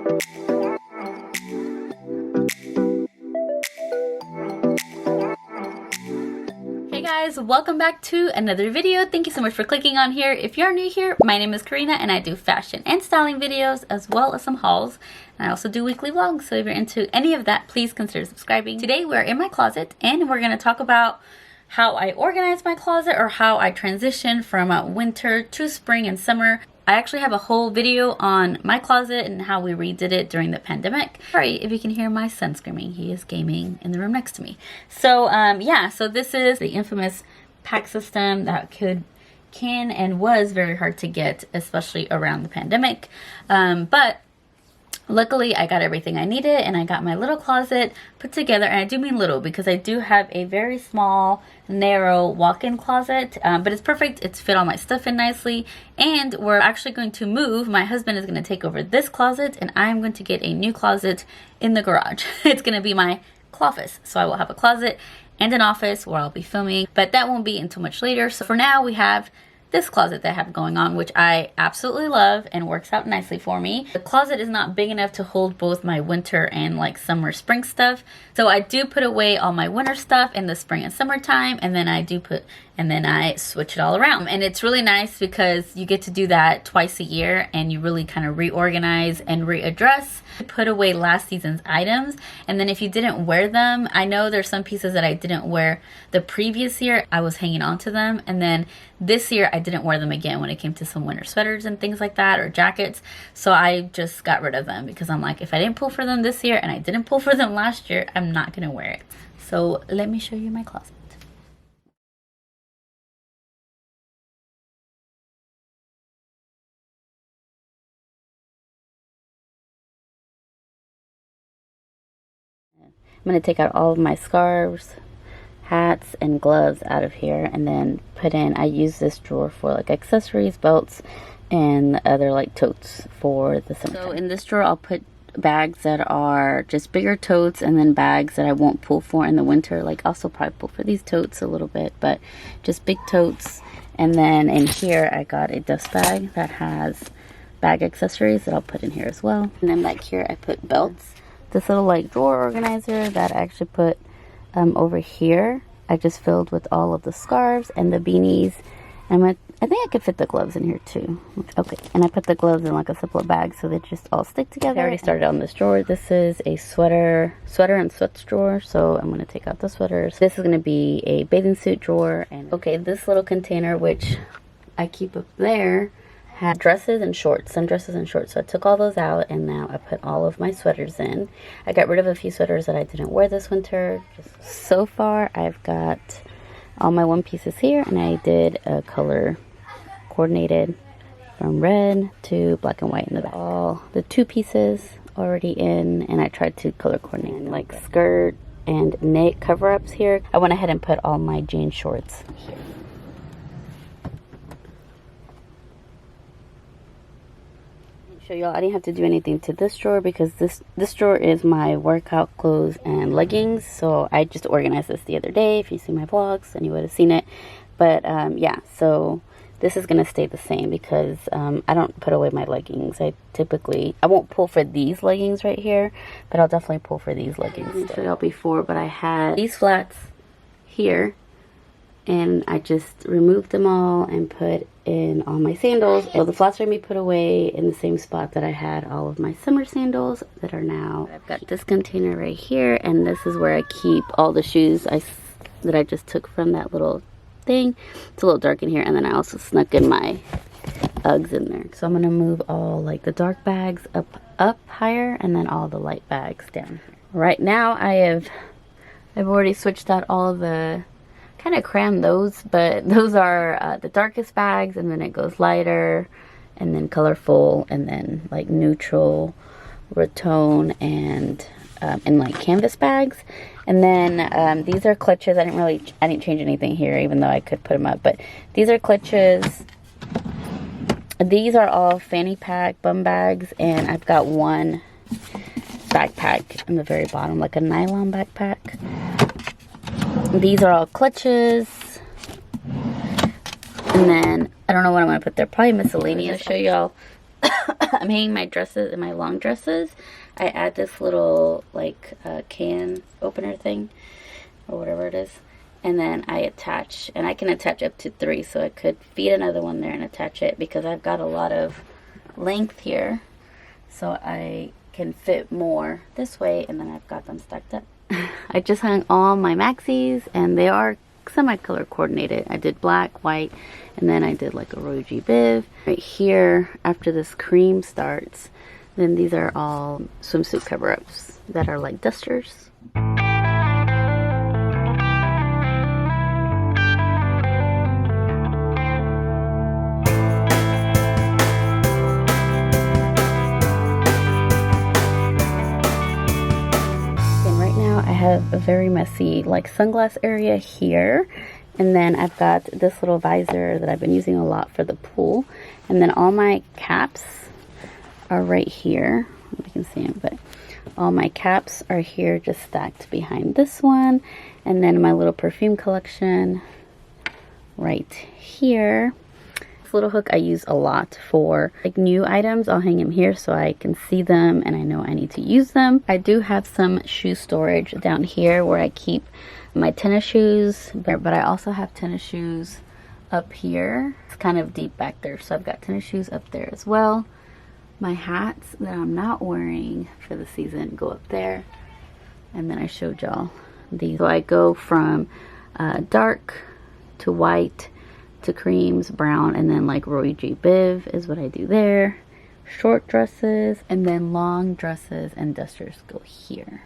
Hey guys, welcome back to another video. Thank you so much for clicking on here. If you're new here, my name is Karina and I do fashion and styling videos as well as some hauls. And I also do weekly vlogs, so if you're into any of that, please consider subscribing. Today we're in my closet and we're going to talk about how I organize my closet or how I transition from winter to spring and summer. I actually have a whole video on my closet and how we redid it during the pandemic. Sorry if you can hear my son screaming. He is gaming in the room next to me. So yeah, so this is the infamous pack system that can and was very hard to get, especially around the pandemic. But luckily, I got everything I needed and I got my little closet put together. And I do mean little because I do have a very small, narrow walk-in closet, but it's perfect. It's fit all my stuff in nicely. And we're actually going to move. My husband is going to take over this closet and I'm going to get a new closet in the garage. It's going to be my cloffice. So I will have a closet and an office where I'll be filming, but that won't be until much later. So for now, we have this closet that I have going on, which I absolutely love and works out nicely for me. The closet is not big enough to hold both my winter and like summer spring stuff. So I do put away all my winter stuff in the spring and summertime, and then I switch it all around. And it's really nice because you get to do that twice a year and you really kind of reorganize and readdress. Put away last season's items, and then if you didn't wear them, I know there's some pieces that I didn't wear the previous year. I was hanging on to them, and then this year I didn't wear them again when it came to some winter sweaters and things like that, or jackets. So I just got rid of them because I'm like, if I didn't pull for them this year and I didn't pull for them last year, I'm not gonna wear it. So let me show you my closet. I'm going to take out all of my scarves, hats, and gloves out of here, and then put in, I use this drawer for like accessories, belts, and other like totes for the summer. So in this drawer, I'll put bags that are just bigger totes, and then bags that I won't pull for in the winter. Like I'll still probably pull for these totes a little bit, but just big totes. And then in here, I got a dust bag that has bag accessories that I'll put in here as well. And then back here, I put belts. This little like drawer organizer that I actually put over here, I just filled with all of the scarves and the beanies. And I think I could fit the gloves in here too. Okay, and I put the gloves in like a Ziploc bag so they just all stick together. I already started on this drawer. This is a sweater and sweats drawer, so I'm gonna take out the sweaters. This is gonna be a bathing suit drawer. And okay, this little container, which I keep up there, had dresses and shorts, sundresses and shorts. So I took all those out and now I put all of my sweaters in. I got rid of a few sweaters that I didn't wear this winter. So far I've got all my one pieces here, and I did a color coordinated from red to black and white in the back. All the two pieces already in, and I tried to color coordinate like skirt and knit cover-ups here. I went ahead and put all my jean shorts here. Show y'all, I didn't have to do anything to this drawer because this drawer is my workout clothes and leggings. So I just organized this the other day. If you see my vlogs, then you would have seen it. But yeah, so this is gonna stay the same because I don't put away my leggings. I won't pull for these leggings right here, but I'll definitely pull for these leggings. I didn't show y'all before, but I had these flats here, and I just removed them all and put in all my sandals. So the flats are gonna be put away in the same spot that I had all of my summer sandals that are now. I've got this container right here, and this is where I keep all the shoes that I just took from that little thing. It's a little dark in here, and then I also snuck in my Uggs in there. So I'm gonna move all like the dark bags up higher, and then all the light bags down here. Right now I've already switched out all of the, kind of crammed those, but those are the darkest bags, and then it goes lighter, and then colorful, and then like neutral, retone, and like canvas bags. And then these are clutches. I didn't change anything here, even though I could put them up, but these are clutches. These are all fanny pack bum bags, and I've got one backpack in the very bottom, like a nylon backpack. These are all clutches. And then I don't know what I'm gonna put there, probably miscellaneous. I'll show y'all I'm hanging my dresses and my long dresses, I add this little like can opener thing or whatever it is, and then I attach, and I can attach up to 3, so I could feed another one there and attach it because I've got a lot of length here, so I can fit more this way, and then I've got them stacked up. I just hung all my maxis, and they are semi-color coordinated. I did black, white, and then I did like a Roy G. Biv. Right here, after this cream starts, then these are all swimsuit cover-ups that are like dusters. I have a very messy like sunglass area here, and then I've got this little visor that I've been using a lot for the pool, and then all my caps are right here. You can see them, but all my caps are here just stacked behind this one, and then my little perfume collection right here. This little hook I use a lot for like new items. I'll hang them here so I can see them and I know I need to use them. I do have some shoe storage down here where I keep my tennis shoes, but I also have tennis shoes up here. It's kind of deep back there, so I've got tennis shoes up there as well. My hats that I'm not wearing for the season go up there, and then I showed y'all these. So I go from dark to white to creams, brown, and then like Roy G. Biv is what I do there. Short dresses, and then long dresses and dusters go here.